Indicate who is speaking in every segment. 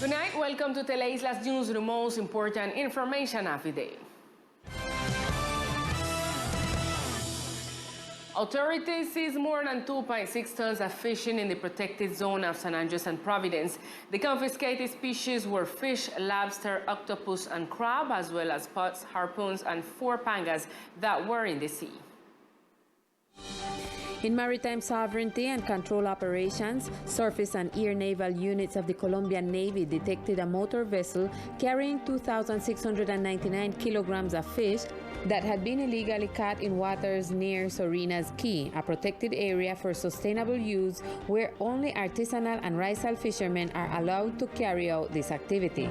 Speaker 1: Good night, welcome to Teleislas News, the most important information of the day. Authorities seized more than 2.6 tons of fishing in the protected zone of San Andres and Providence. The confiscated species were fish, lobster, octopus, and crab, as well as pots, harpoons, and 4 pangas that were in the sea.
Speaker 2: In maritime sovereignty and control operations, surface and air naval units of the Colombian Navy detected a motor vessel carrying 2,699 kilograms of fish that had been illegally caught in waters near Sorinas Key, a protected area for sustainable use where only artisanal and rice-hull fishermen are allowed to carry out this activity.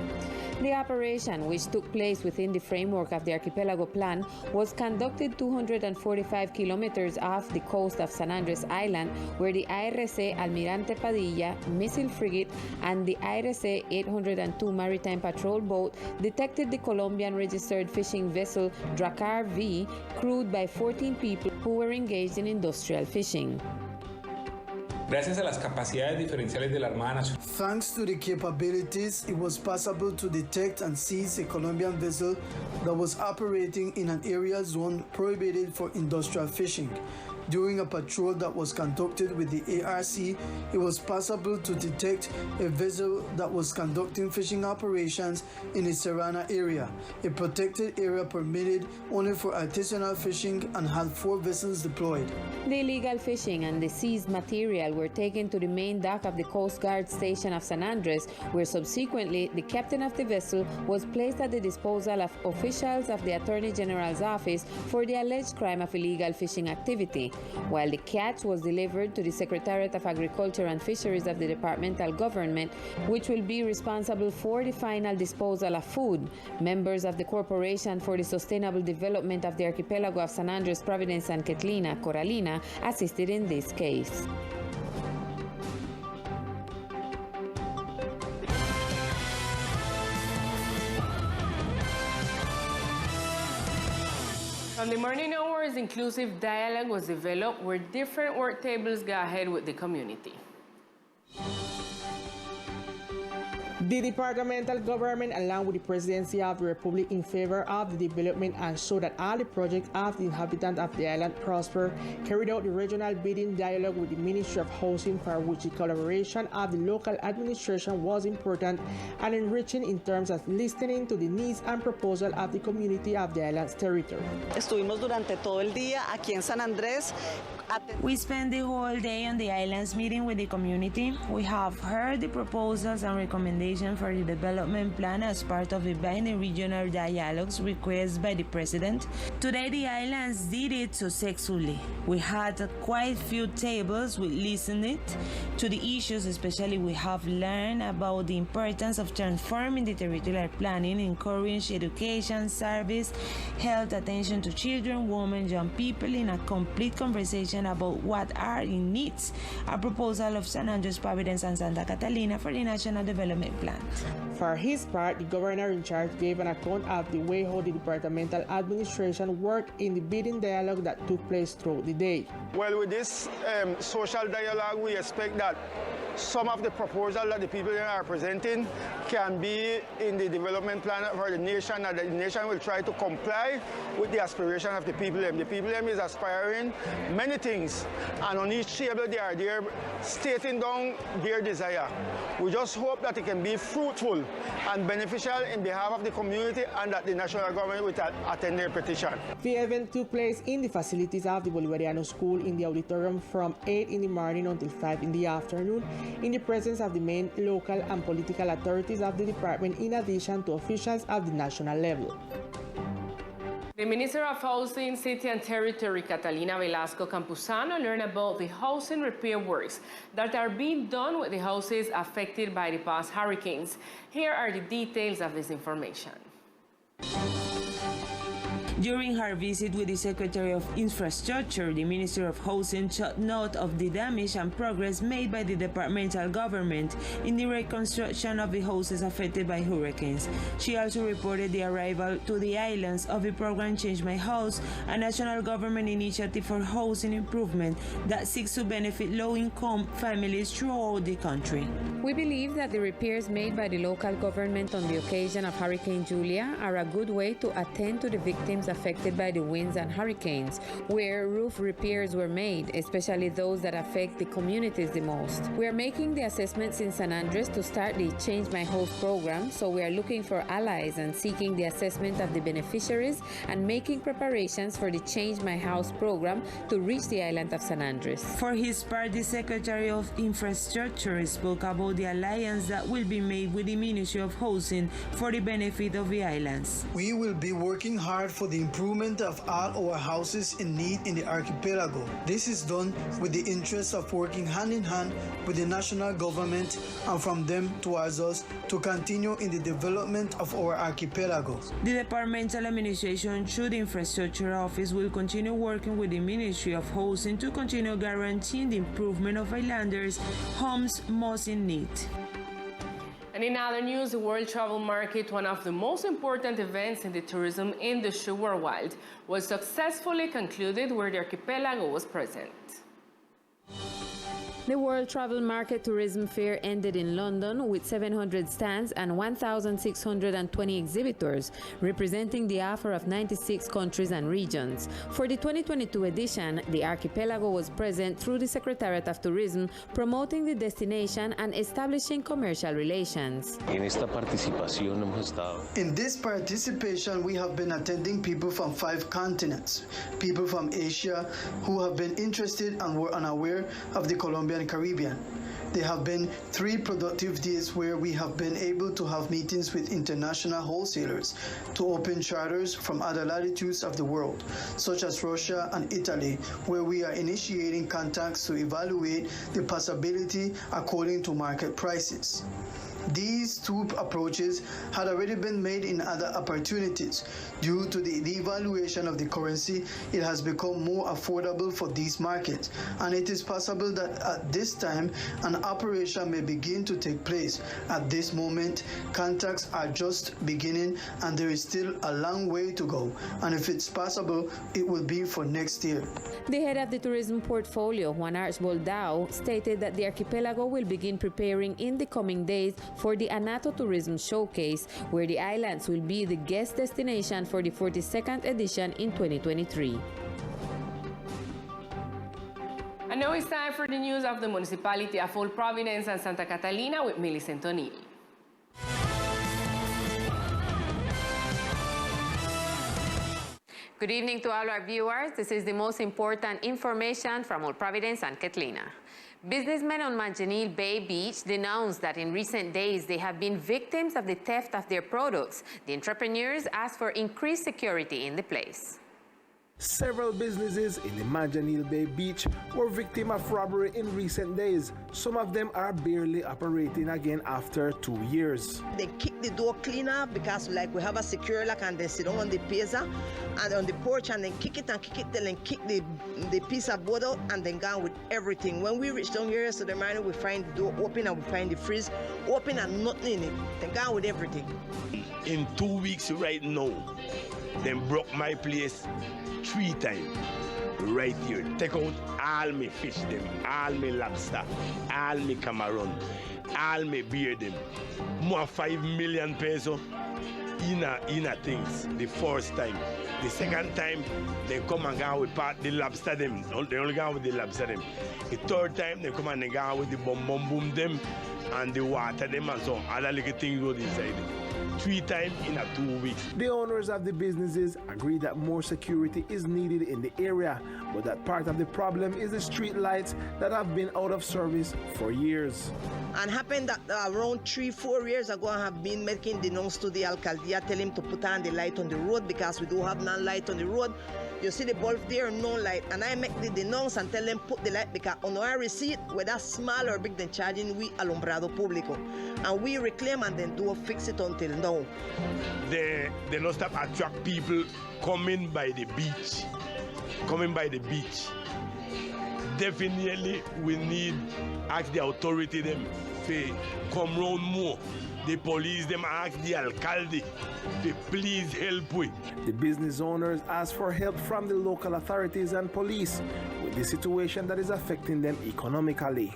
Speaker 2: The operation, which took place within the framework of the Archipelago Plan, was conducted 245 kilometers off the coast of San Andres Island, where the IRC Almirante Padilla missile frigate and the IRC 802 maritime patrol boat detected the Colombian registered fishing vessel Dracar V, crewed by 14 people who were engaged in industrial fishing.
Speaker 3: Gracias a las capacidades diferenciales de la Armada Nacional.
Speaker 4: Thanks to the capabilities, it was possible to detect and seize a Colombian vessel that was operating in an area zone prohibited for industrial fishing. During a patrol that was conducted with the ARC, it was possible to detect a vessel that was conducting fishing operations in the Serrana area, a protected area permitted only for artisanal fishing, and had 4 vessels deployed.
Speaker 2: The illegal fishing and the seized material were taken to the main dock of the Coast Guard station of San Andres, where subsequently the captain of the vessel was placed at the disposal of officials of the Attorney General's office for the alleged crime of illegal fishing activity, while the catch was delivered to the Secretariat of Agriculture and Fisheries of the departmental government, which will be responsible for the final disposal of food. Members of the Corporation for the Sustainable Development of the Archipelago of San Andres, Providence, and Catalina, Coralina, assisted in this case.
Speaker 1: From the morning hours, inclusive dialogue was developed where different work tables go ahead with the community.
Speaker 5: The departmental government, along with the Presidency of the Republic, in favor of the development and so that all the projects of the inhabitants of the island prosper, carried out the regional bidding dialogue with the Ministry of Housing, for which the collaboration of the local administration was important and enriching in terms of listening to the needs and proposals of the community of the island's territory.
Speaker 6: Estuvimos durante todo el día aquí en San Andrés.
Speaker 7: We spent the whole day on the islands meeting with the community. We have heard the proposals and recommendations for the development plan as part of the binding regional dialogues requested by the President. Today the islands did it successfully. We had quite few tables with listening to the issues, especially we have learned about the importance of transforming the territorial planning, encourage education, service, health, attention to children, women, young people in a complete conversation about what are in needs, a proposal of San Andres, Providence, and Santa Catalina for the National Development Plan.
Speaker 5: For his part, the governor in charge gave an account of the way how the departmental administration worked in the bidding dialogue that took place throughout the day.
Speaker 8: Well, with this social dialogue, we expect that some of the proposals that the people are presenting can be in the development plan for the nation, and the nation will try to comply with the aspiration of the people. The people is aspiring many things, and on each table they are there stating down their desire. We just hope that it can be fruitful and beneficial in behalf of the community, and that the national government will attend their petition.
Speaker 5: The event took place in the facilities of the Bolivariano School in the auditorium from 8 in the morning until 5 in the afternoon, in the presence of the main local and political authorities of the department, in addition to officials of the national level.
Speaker 1: The Minister of Housing, City and Territory, Catalina Velasco Campuzano, learned about the housing repair works that are being done with the houses affected by the past hurricanes. Here are the details of this information.
Speaker 7: During her visit with the Secretary of Infrastructure, the Minister of Housing took note of the damage and progress made by the departmental government in the reconstruction of the houses affected by hurricanes. She also reported the arrival to the islands of the program Change My House, a national government initiative for housing improvement that seeks to benefit low-income families throughout the country.
Speaker 2: We believe that the repairs made by the local government on the occasion of Hurricane Julia are a good way to attend to the victims affected by the winds and hurricanes, where roof repairs were made, especially those that affect the communities the most. We are making the assessments in San Andres to start the Change My House program, so we are looking for allies and seeking the assessment of the beneficiaries and making preparations for the Change My House program to reach the island of San Andres.
Speaker 7: For his part, the Secretary of Infrastructure spoke about the alliance that will be made with the Ministry of Housing for the benefit of the islands.
Speaker 4: We will be working hard for the improvement of all our houses in need in the archipelago. This is done with the interest of working hand in hand with the national government and from them towards us to continue in the development of our archipelago.
Speaker 7: The departmental administration through the Infrastructure Office will continue working with the Ministry of Housing to continue guaranteeing the improvement of islanders' homes most in need.
Speaker 1: And in other news, the World Travel Market, one of the most important events in the tourism industry worldwide, was successfully concluded where the archipelago was present.
Speaker 2: The World Travel Market Tourism Fair ended in London with 700 stands and 1,620 exhibitors, representing the offer of 96 countries and regions. For the 2022 edition, the archipelago was present through the Secretariat of Tourism, promoting the destination and establishing commercial relations.
Speaker 9: In
Speaker 4: this participation, we have been attending people from 5 continents, people from Asia who have been interested and were unaware of the Colombian Caribbean. There have been 3 productive days where we have been able to have meetings with international wholesalers to open charters from other latitudes of the world, such as Russia and Italy, where we are initiating contacts to evaluate the possibility according to market prices. These 2 approaches had already been made in other opportunities. Due to the devaluation of the currency, it has become more affordable for these markets, and it is possible that at this time an operation may begin to take place. At this moment, contacts are just beginning and there is still a long way to go, and if it's possible, it will be for next year.
Speaker 2: The head of the tourism portfolio, Juan Archibald Dow, stated that the archipelago will begin preparing in the coming days for the Anato Tourism Showcase, where the islands will be the guest destination for the 42nd edition in 2023.
Speaker 1: And now it's time for the news of the municipality of Old Providence and Santa Catalina with Millicent O'Neill.
Speaker 2: Good evening to all our viewers. This is the most important information from Old Providence and Catalina. Businessmen on Manganil Bay Beach denounced that in recent days they have been victims of the theft of their products. The entrepreneurs asked for increased security in the place.
Speaker 10: Several businesses in the Manganil Bay Beach were victims of robbery in recent days. Some of them are barely operating again after 2 years.
Speaker 11: They kick the door cleaner because we have a secure lock and they sit down on the pizza and on the porch and then kick it till then kick the piece of board out and then gone with everything. When we reach down here yesterday morning, we find the door open and we find the fridge open and nothing in it. They gone with everything.
Speaker 12: In 2 weeks right now, they broke my place 3 times right here. Take out all my fish them, all my lobster, all my cameron, all my beer them. More 5 million pesos in a things the first time. The second time they come and go with part the lobster them. They only go with the lobster them. The third time they come and they go with the bum boom them and the water them and some other little things go inside them. 3 times in a 2 weeks.
Speaker 10: The owners of the businesses agree that more security is needed in the area, but that part of the problem is the street lights that have been out of service for years.
Speaker 11: And happened that around 3-4 years ago I have been making the notes to the alcaldía, tell him to put on the light on the road because we do have no light on the road. You see the bulb there, no light, and I make the denounce and tell them put the light because on our receipt, whether small or big, then charging we alumbrado público, and we reclaim and then do fix it until now.
Speaker 12: They not stop attract people coming by the beach. Definitely, we need ask the authority them to come round more. The police them ask the alcalde to please help with.
Speaker 10: The business owners ask for help from the local authorities and police with the situation that is affecting them economically.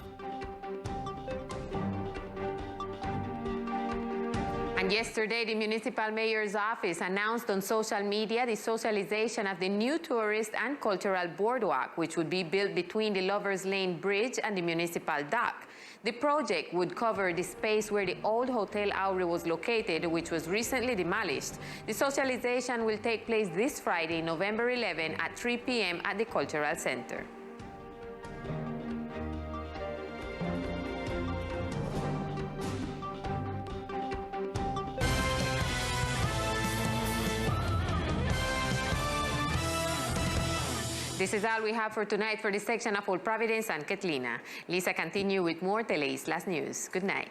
Speaker 2: And yesterday, the municipal mayor's office announced on social media the socialization of the new tourist and cultural boardwalk, which would be built between the Lovers Lane Bridge and the municipal dock. The project would cover the space where the old Hotel Aure was located, which was recently demolished. The socialization will take place this Friday, November 11 at 3 p.m. at the Cultural Center. This is all we have for tonight for this section of Old Providence and Ketlina. Lisa continue with more Teleislas News. Good night.